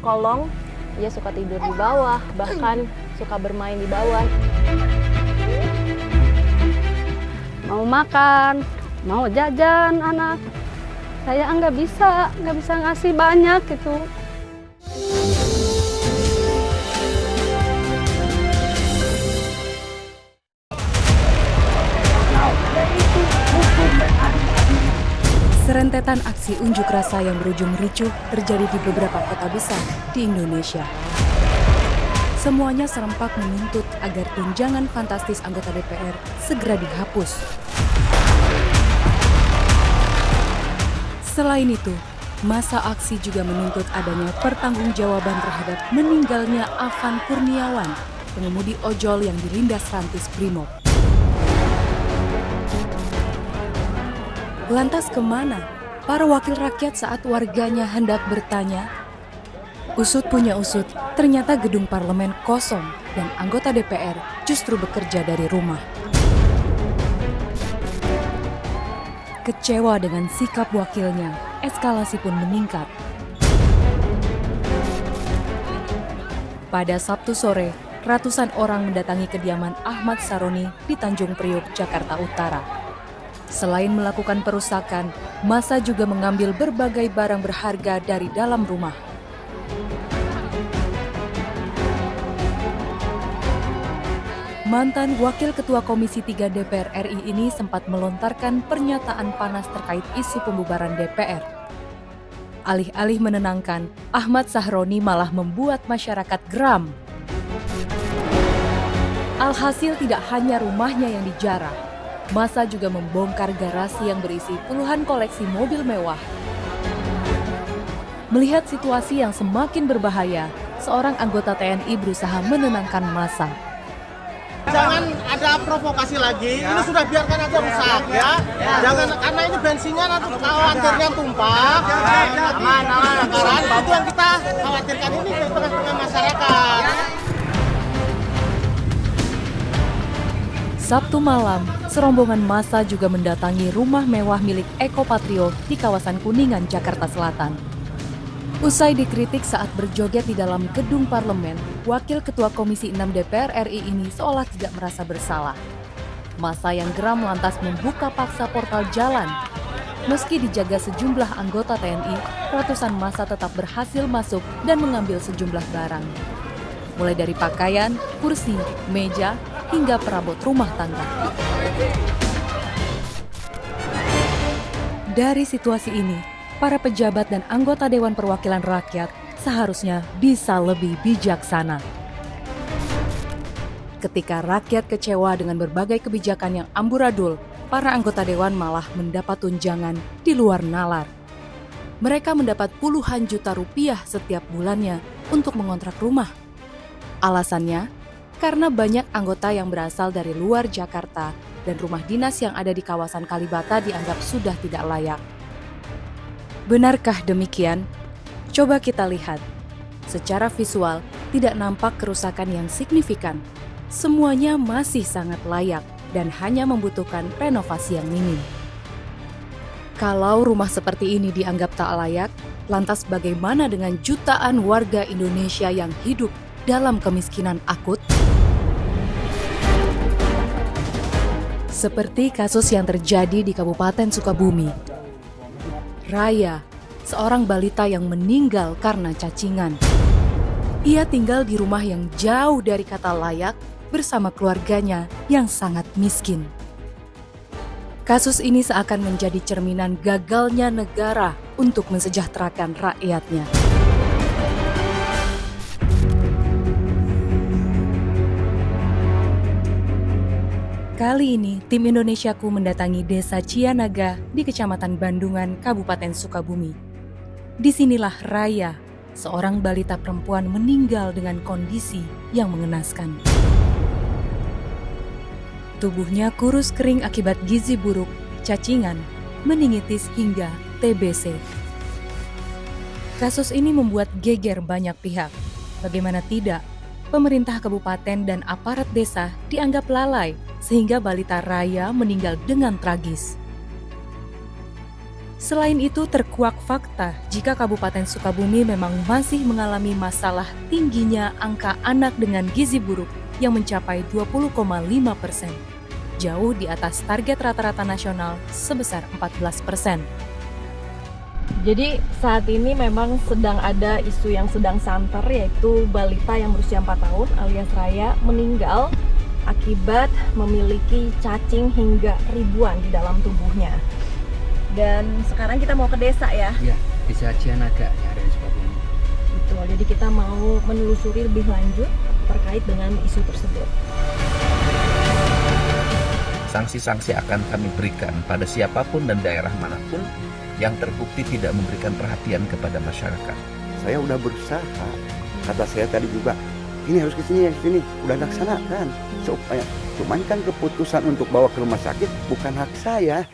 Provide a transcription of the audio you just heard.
kolong, dia suka tidur di bawah, bahkan suka bermain di bawah. Mau makan, mau jajan anak, saya nggak bisa ngasih banyak gitu. Serentetan aksi unjuk rasa yang berujung ricuh terjadi di beberapa kota besar di Indonesia. Semuanya serempak menuntut agar tunjangan fantastis anggota DPR segera dihapus. Selain itu, massa aksi juga menuntut adanya pertanggungjawaban terhadap meninggalnya Afan Kurniawan, pengemudi ojol yang dilindas rantis Brimob. Lantas kemana para wakil rakyat saat warganya hendak bertanya? Usut punya usut, ternyata gedung parlemen kosong dan anggota DPR justru bekerja dari rumah. Kecewa dengan sikap wakilnya, eskalasi pun meningkat. Pada Sabtu sore, ratusan orang mendatangi kediaman Ahmad Saroni di Tanjung Priok, Jakarta Utara. Selain melakukan perusakan, massa juga mengambil berbagai barang berharga dari dalam rumah. Mantan Wakil Ketua Komisi 3 DPR RI ini sempat melontarkan pernyataan panas terkait isu pembubaran DPR. Alih-alih menenangkan, Ahmad Saroni malah membuat masyarakat geram. Alhasil tidak hanya rumahnya yang dijarah, massa juga membongkar garasi yang berisi puluhan koleksi mobil mewah. Melihat situasi yang semakin berbahaya, seorang anggota TNI berusaha menenangkan massa. Jangan ada provokasi lagi, ini sudah biarkan aja rusak ya. Jangan, karena ini bensinnya nanti khawatirnya tumpah. Aman, itu yang kita khawatirkan ini di tengah-tengah masyarakat. Sabtu malam, serombongan massa juga mendatangi rumah mewah milik Eko Patrio di kawasan Kuningan, Jakarta Selatan. Usai dikritik saat berjoget di dalam gedung parlemen, Wakil Ketua Komisi 6 DPR RI ini seolah tidak merasa bersalah. Massa yang geram lantas membuka paksa portal jalan. Meski dijaga sejumlah anggota TNI, ratusan massa tetap berhasil masuk dan mengambil sejumlah barang. Mulai dari pakaian, kursi, meja, hingga perabot rumah tangga. Dari situasi ini, para pejabat dan anggota Dewan Perwakilan Rakyat seharusnya bisa lebih bijaksana. Ketika rakyat kecewa dengan berbagai kebijakan yang amburadul, para anggota Dewan malah mendapat tunjangan di luar nalar. Mereka mendapat puluhan juta rupiah setiap bulannya untuk mengontrak rumah. Alasannya, karena banyak anggota yang berasal dari luar Jakarta dan rumah dinas yang ada di kawasan Kalibata dianggap sudah tidak layak. Benarkah demikian? Coba kita lihat. Secara visual, tidak nampak kerusakan yang signifikan. Semuanya masih sangat layak dan hanya membutuhkan renovasi yang minim. Kalau rumah seperti ini dianggap tak layak, lantas bagaimana dengan jutaan warga Indonesia yang hidup dalam kemiskinan akut? Seperti kasus yang terjadi di Kabupaten Sukabumi. Raya, seorang balita yang meninggal karena cacingan. Ia tinggal di rumah yang jauh dari kata layak bersama keluarganya yang sangat miskin. Kasus ini seakan menjadi cerminan gagalnya negara untuk mensejahterakan rakyatnya. Kali ini, tim Indonesiaku mendatangi Desa Cianaga di Kecamatan Bandungan, Kabupaten Sukabumi. Disinilah Raya, seorang balita perempuan meninggal dengan kondisi yang mengenaskan. Tubuhnya kurus kering akibat gizi buruk, cacingan, meningitis hingga TBC. Kasus ini membuat geger banyak pihak. Bagaimana tidak, pemerintah kabupaten dan aparat desa dianggap lalai sehingga balita Raya meninggal dengan tragis. Selain itu, terkuak fakta jika Kabupaten Sukabumi memang masih mengalami masalah tingginya angka anak dengan gizi buruk yang mencapai 20,5%, jauh di atas target rata-rata nasional sebesar 14%. Jadi saat ini memang sedang ada isu yang sedang santer, yaitu balita yang berusia 4 tahun alias Raya meninggal akibat memiliki cacing hingga ribuan di dalam tubuhnya. Dan sekarang kita mau ke desa ya? Ya, desa Cianaga yang ada di Sukabumi. Betul, jadi kita mau menelusuri lebih lanjut terkait dengan isu tersebut. Sanksi-sanksi akan kami berikan pada siapapun dan daerah manapun yang terbukti tidak memberikan perhatian kepada masyarakat. Saya udah berusaha, kata saya tadi juga, ini harus ke sini, udah laksanakan. Supaya, cuman kan keputusan untuk bawa ke rumah sakit bukan hak saya.